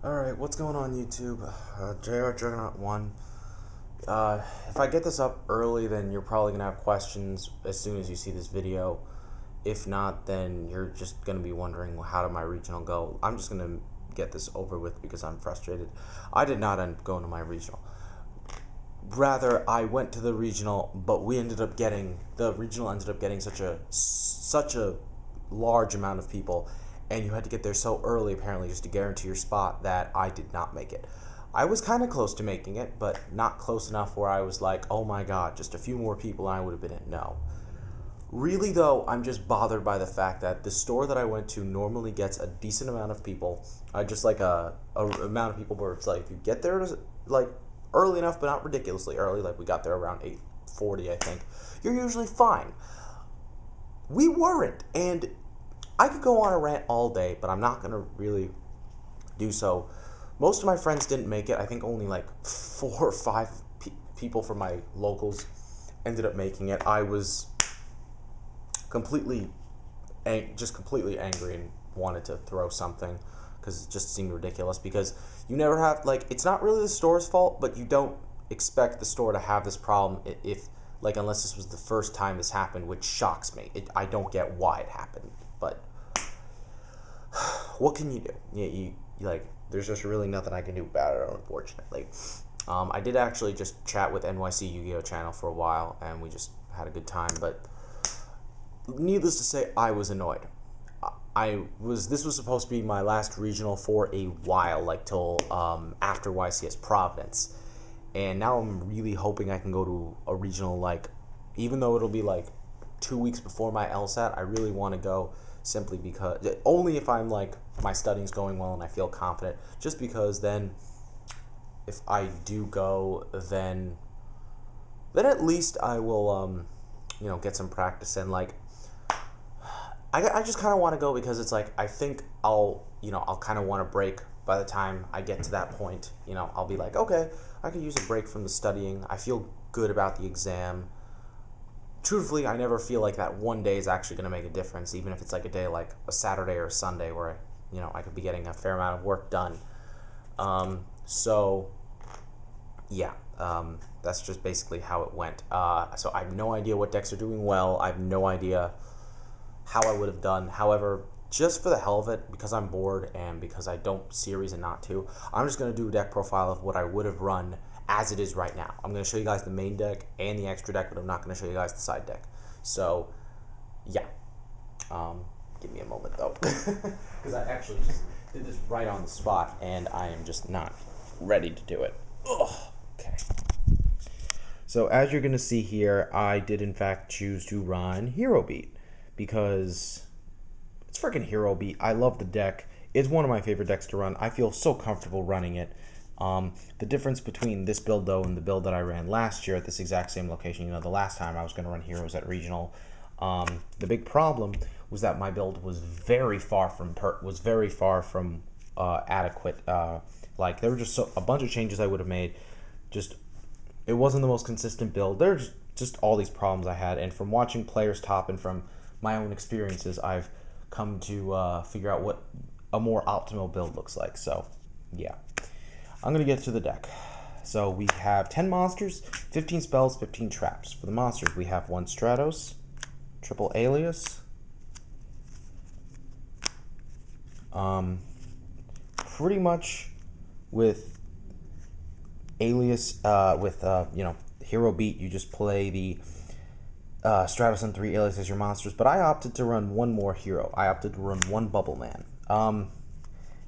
Alright, what's going on YouTube? JR Juggernaut 1. If I get this up early, then you're probably going to have questions as soon as you see this video. If not, then you're just going to be wondering, well, how did my regional go? I'm just going to get this over with because I'm frustrated. I did not end up going to my regional. Rather, I went to the regional, but the regional ended up getting such a large amount of people, and you had to get there so early apparently just to guarantee your spot, that I did not make it. I was kind of close to making it, but not close enough where I was like, oh my god, just a few more people and I would have been in. No. Really though, I'm just bothered by the fact that the store that I went to normally gets a decent amount of people, just like a amount of people where it's like, if you get there like early enough but not ridiculously early, like we got there around 8:40 I think, you're usually fine. We weren't, and I could go on a rant all day, but I'm not going to really do so. Most of my friends didn't make it. I think only like 4 or 5 people from my locals ended up making it. I was completely angry and wanted to throw something because it just seemed ridiculous, because you never have, like, it's not really the store's fault, but you don't expect the store to have this problem unless this was the first time this happened, which shocks me. I don't get why it happened, but what can you do? You there's just really nothing I can do about it, unfortunately. I did actually just chat with NYC Yu-Gi-Oh channel for a while, and we just had a good time, but needless to say, I was annoyed. This was supposed to be my last regional for a while, like till after YCS Providence, and now I'm really hoping I can go to a regional, like, even though it'll be like 2 weeks before my LSAT. I really want to go, simply because, only if I'm like, my studying's going well and I feel confident, just because then if I do go, then at least I will get some practice in. Like, I just kind of want to go because it's like, I think I'll kind of want a break by the time I get to that point. I'll be like, okay, I could use a break from the studying. I feel good about the exam. Truthfully, I never feel like that one day is actually going to make a difference, even if it's like a day like a Saturday or a Sunday where I could be getting a fair amount of work done. So yeah, that's just basically how it went. So I have no idea what decks are doing well. I have no idea how I would have done. However, just for the hell of it, because I'm bored and because I don't see a reason not to, I'm just going to do a deck profile of what I would have run as it is right now. I'm going to show you guys the main deck and the extra deck, but I'm not going to show you guys the side deck. So, yeah. Give me a moment, though. Because I actually just did this right on the spot, and I am just not ready to do it. Ugh. Okay. So, as you're going to see here, I did, in fact, choose to run Hero Beat, because it's freaking Hero Beat. I love the deck. It's one of my favorite decks to run. I feel so comfortable running it. The difference between this build, though, and the build that I ran last year at this exact same location, the last time I was going to run Heroes at Regional, the big problem was that my build was very far from adequate. Like, there were just a bunch of changes I would have made. Just, it wasn't the most consistent build. There's just all these problems I had, and from watching players top and from my own experiences, I've come to figure out what a more optimal build looks like. So, yeah. I'm going to get to the deck. So we have 10 monsters, 15 spells, 15 traps. For the monsters, we have 1 Stratos, triple Alias, pretty much with Alias, Hero Beat, you just play the Stratos and 3 Alias as your monsters, but I opted to run 1 more hero. I opted to run 1 Bubble Man.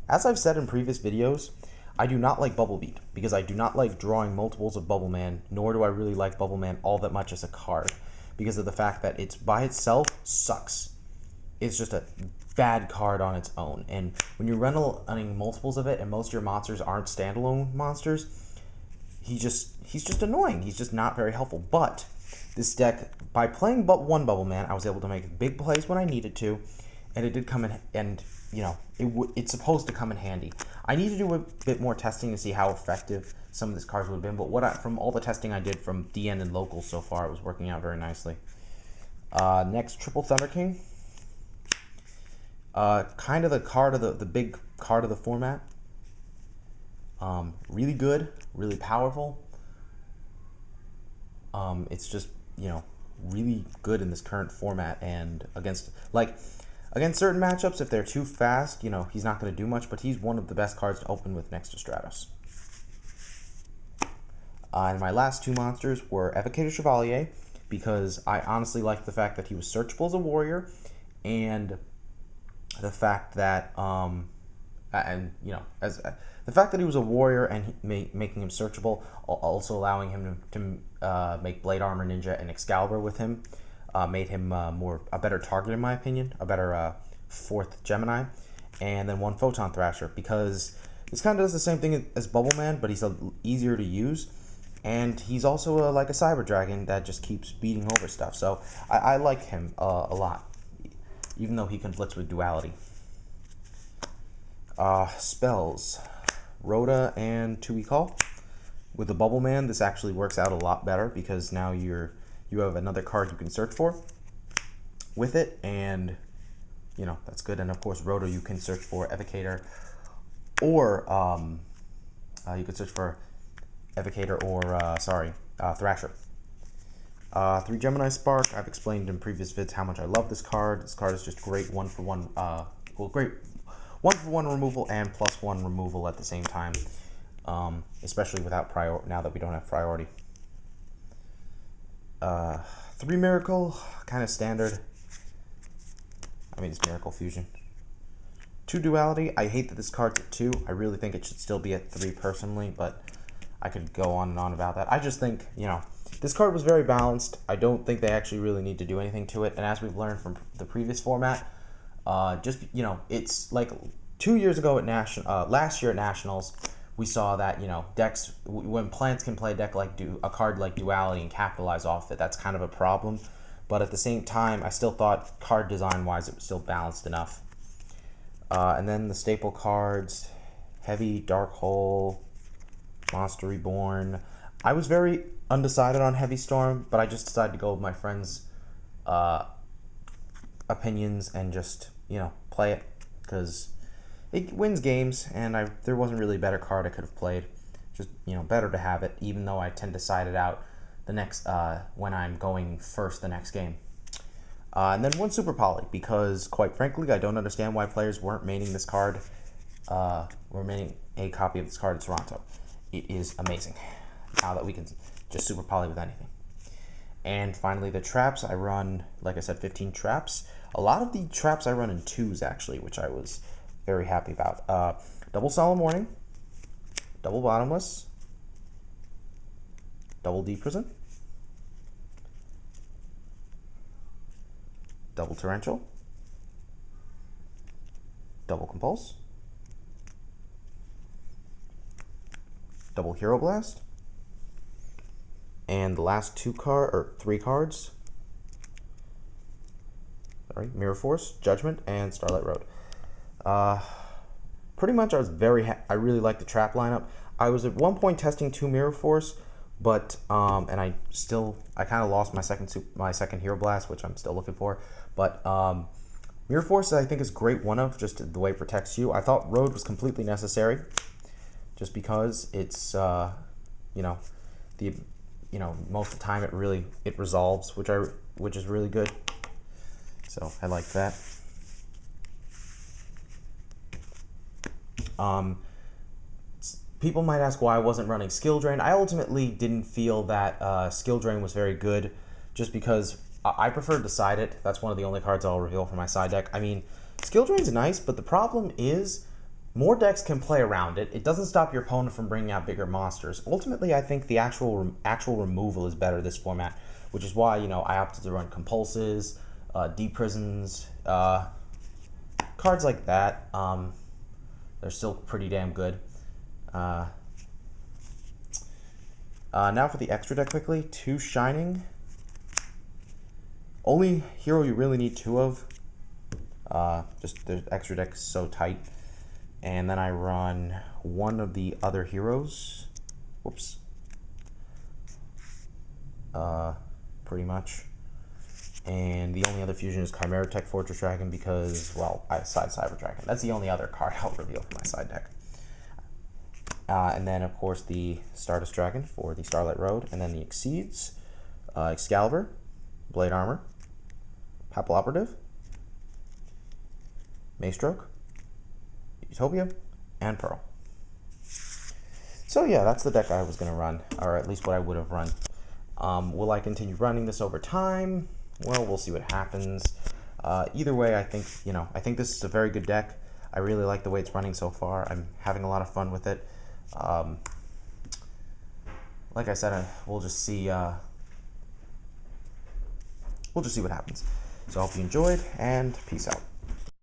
As I've said in previous videos, I do not like Bubble Beat, because I do not like drawing multiples of Bubble Man, nor do I really like Bubble Man all that much as a card, because of the fact that it's by itself sucks. It's just a bad card on its own, and when you're running multiples of it, and most of your monsters aren't standalone monsters, he's just annoying. He's just not very helpful. But this deck, by playing but 1 Bubble Man, I was able to make big plays when I needed to, and it did come in, and it's supposed to come in handy. I need to do a bit more testing to see how effective some of these cards would have been, but from all the testing I did from DN and locals so far, it was working out very nicely. Next, Triple Thunder King. Kind of the big card of the format. Really good, really powerful. It's just, really good in this current format, and against certain matchups, if they're too fast, he's not going to do much, but he's one of the best cards to open with next to Stratos. And my last two monsters were Evocator Chevalier, because I honestly liked the fact that he was searchable as a warrior, and the fact that the fact that he was a warrior and making him searchable, also allowing him to make Blade Armor Ninja and Excalibur with him, made him a better target, in my opinion, a better fourth Gemini. And then one Photon Thrasher, because this kind of does the same thing as Bubble Man, but he's easier to use. And he's also like a Cyber Dragon that just keeps beating over stuff. So I like him a lot, even though he conflicts with Duality. Spells. Rhoda and Tui Call. With the Bubble Man, this actually works out a lot better, because now you have another card you can search for with it, and that's good. And of course, Rhoda, you can search for Evocator, or you could search for Evocator or Thrasher. 3 Gemini Spark. I've explained in previous vids how much I love this card. This card is just great one-for-one. Great 1-for-1 removal and +1 removal at the same time, especially without now that we don't have priority. 3 Miracle, kind of standard. I mean, it's Miracle Fusion. 2 Duality. I hate that this card's at 2. I really think it should still be at 3 personally, but I could go on and on about that. I just think, this card was very balanced. I don't think they actually really need to do anything to it, and as we've learned from the previous format, it's like 2 years ago at last year at Nationals, we saw that, decks, when plants can play a card like Duality and capitalize off it, that's kind of a problem. But at the same time, I still thought card design-wise it was still balanced enough. And then the staple cards, Heavy, Dark Hole, Monster Reborn. I was very undecided on Heavy Storm, but I just decided to go with my friend's opinions and just, play it, because it wins games, and there wasn't really a better card I could have played. Just, better to have it, even though I tend to side it out the next when I'm going first the next game. And then 1 Super Poly, because quite frankly, I don't understand why players weren't maining this card, were maining a copy of this card in Toronto. It is amazing, now that we can just Super Poly with anything. And finally, the traps. I run, like I said, 15 traps. A lot of the traps I run in 2s, actually, which I was very happy about. Double Solemn Warning, Double Bottomless, Double Deep Prison, Double Torrential, Double Compulse, Double Hero Blast, and the last 3 cards, Mirror Force, Judgment, and Starlight Road. Pretty much I really like the trap lineup. I was at one point testing 2 Mirror Force, but and I kind of lost my second Hero Blast, which I'm still looking for. But Mirror Force, I think, is great just the way it protects you. I thought Road was completely necessary, just because it's most of the time it resolves, which is really good. So I like that. People might ask why I wasn't running Skill Drain. I ultimately didn't feel that Skill Drain was very good, just because I preferred to side it. That's one of the only cards I'll reveal for my side deck. I mean, Skill Drain's nice, but the problem is more decks can play around it. It doesn't stop your opponent from bringing out bigger monsters. Ultimately, I think the actual removal is better this format, which is why, I opted to run Compulses, Deep Prisons, cards like that. They're still pretty damn good. Now for the extra deck quickly. 2 Shining. Only hero you really need 2 of. Just the extra deck is so tight. And then I run 1 of the other heroes. Whoops. Pretty much. And the only other fusion is Chimera Tech Fortress Dragon, because, well, I side Cyber Dragon. That's the only other card I'll reveal for my side deck. And then, of course, the Stardust Dragon for the Starlight Road, and then the Exceeds, Excalibur, Blade Armor, Papal Operative, Maystroke, Utopia, and Pearl. So yeah, that's the deck I was going to run, or at least what I would have run. Will I continue running this over time? Well, we'll see what happens. Either way, I think this is a very good deck. I really like the way it's running so far. I'm having a lot of fun with it. Like I said, we'll just see what happens. So I hope you enjoyed, and peace out.